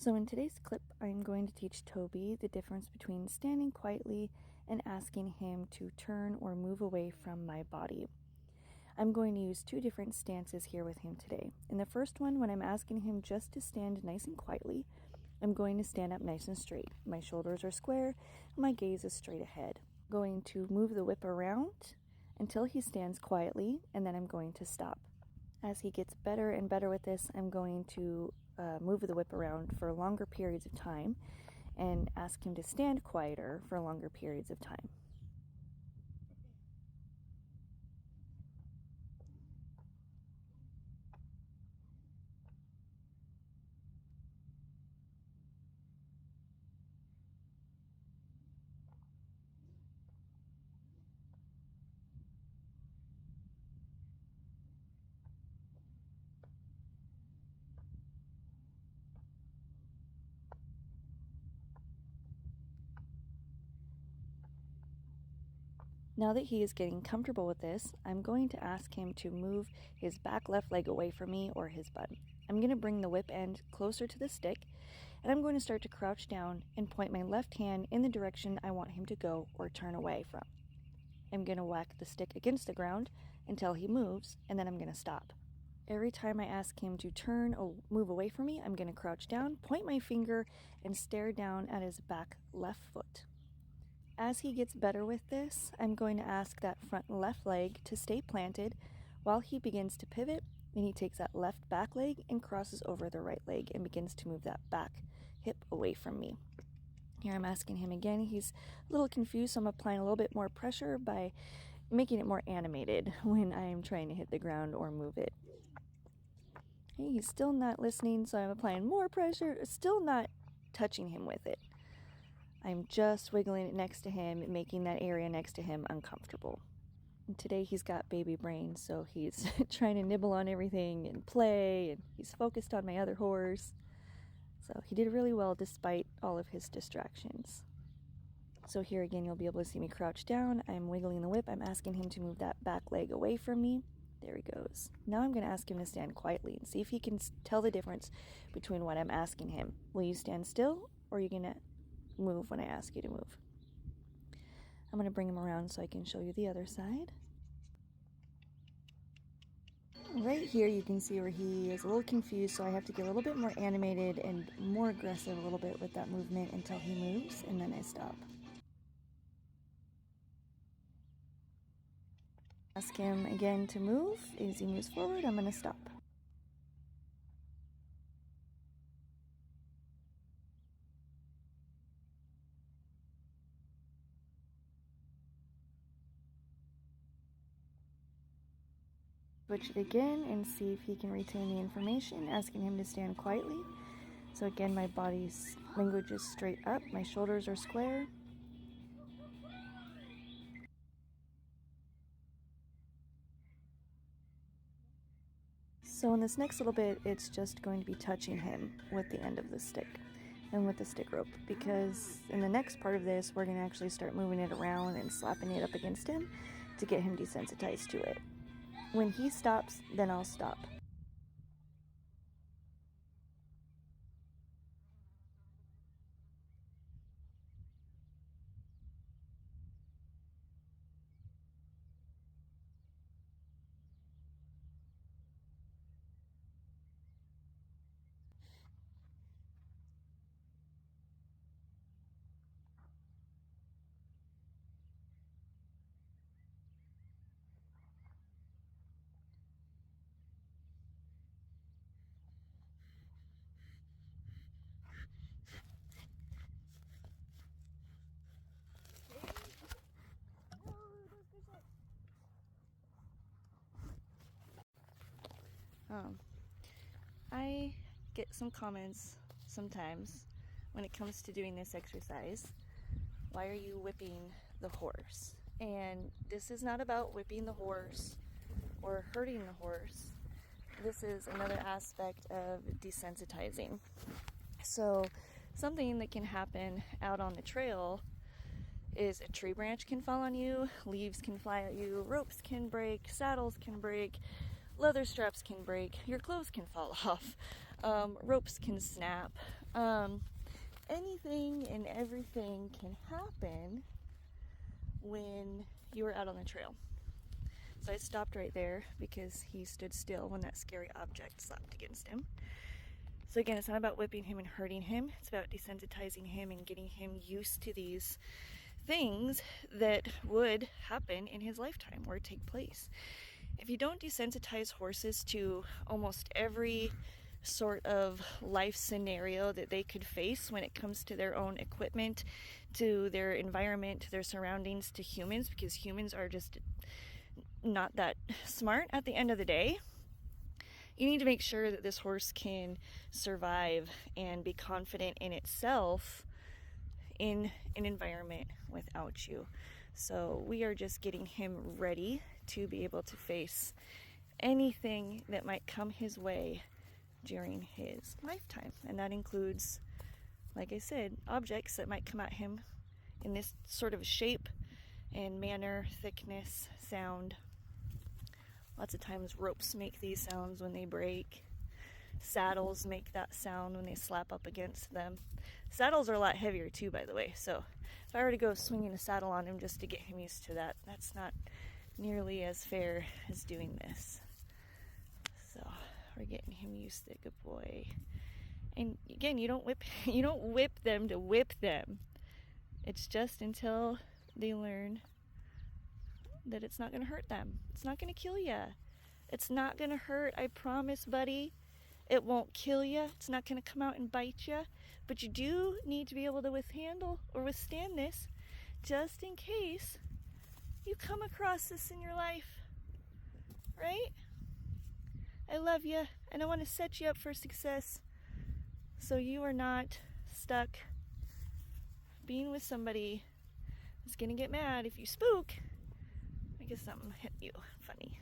So in today's clip, I'm going to teach Toby the difference between standing quietly and asking him to turn or move away from my body. I'm going to use two different stances here with him today. In the first one, when I'm asking him just to stand nice and quietly, I'm going to stand up nice and straight. My shoulders are square, and my gaze is straight ahead. I'm going to move the whip around until he stands quietly, and then I'm going to stop. As he gets better and better with this, I'm going to move the whip around for longer periods of time and ask him to stand quieter for longer periods of time. Now that he is getting comfortable with this, I'm going to ask him to move his back left leg away from me or his butt. I'm going to bring the whip end closer to the stick, and I'm going to start to crouch down and point my left hand in the direction I want him to go or turn away from. I'm going to whack the stick against the ground until he moves, and then I'm going to stop. Every time I ask him to turn or move away from me, I'm going to crouch down, point my finger, and stare down at his back left foot. As he gets better with this, I'm going to ask that front left leg to stay planted while he begins to pivot, and he takes that left back leg and crosses over the right leg and begins to move that back hip away from me. Here I'm asking him again. He's a little confused, so I'm applying a little bit more pressure by making it more animated when I'm trying to hit the ground or move it. Okay, he's still not listening, so I'm applying more pressure, still not touching him with it. I'm just wiggling it next to him, making that area next to him uncomfortable. And today he's got baby brain, so he's trying to nibble on everything and play, and he's focused on my other horse. So he did really well despite all of his distractions. So here again, you'll be able to see me crouch down. I'm wiggling the whip. I'm asking him to move that back leg away from me. There he goes. Now I'm going to ask him to stand quietly and see if he can tell the difference between what I'm asking him. Will you stand still, or are you going to move when I ask you to move? I'm going to bring him around so I can show you the other side. Right here you can see where he is a little confused, so I have to get a little bit more animated and more aggressive a little bit with that movement until he moves, and then I stop. Ask him again to move. As he moves forward, I'm going to stop. Switch it again and see if he can retain the information, asking him to stand quietly. So again, my body's language is straight up, my shoulders are square. So in this next little bit, it's just going to be touching him with the end of the stick and with the stick rope, because in the next part of this, we're going to actually start moving it around and slapping it up against him to get him desensitized to it. When he stops, then I'll stop. I get some comments sometimes when it comes to doing this exercise. Why are you whipping the horse? And this is not about whipping the horse or hurting the horse. This is another aspect of desensitizing. So something that can happen out on the trail is a tree branch can fall on you, leaves can fly at you, ropes can break, saddles can break, leather straps can break, your clothes can fall off, ropes can snap, Anything and everything can happen when you are out on the trail. So I stopped right there because he stood still when that scary object slapped against him. So again, it's not about whipping him and hurting him. It's about desensitizing him and getting him used to these things that would happen in his lifetime or take place. If you don't desensitize horses to almost every sort of life scenario that they could face when it comes to their own equipment, to their environment, to their surroundings, to humans, because humans are just not that smart at the end of the day, you need to make sure that this horse can survive and be confident in itself in an environment without you. So we are just getting him ready to be able to face anything that might come his way during his lifetime. And that includes, like I said, objects that might come at him in this sort of shape and manner, thickness, sound. Lots of times ropes make these sounds when they break. Saddles make that sound when they slap up against them. Saddles are a lot heavier too, by the way, so if I were to go swinging a saddle on him just to get him used to that, that's not nearly as fair as doing this. So we're getting him used to it, good boy. And again, you don't whip them to whip them. It's just until they learn that it's not going to hurt them. It's not going to kill you. It's not going to hurt, I promise, buddy. It won't kill you. It's not going to come out and bite you. But you do need to be able to withstand this just in case you come across this in your life. Right? I love you, and I want to set you up for success so you are not stuck being with somebody that's going to get mad if you spook. I guess something hit you funny.